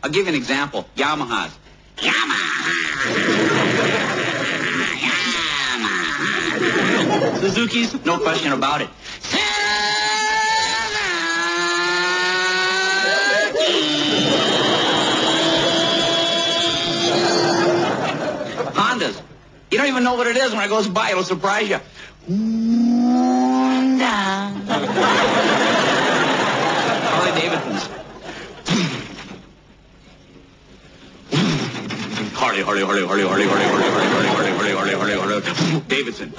I'll give you an example. Yamahas. Yamaha. Suzuki's, no question about it. Hondas. You don't even know what it is. When it goes by, it'll surprise you. Harley Davidson's. Harley Davidson.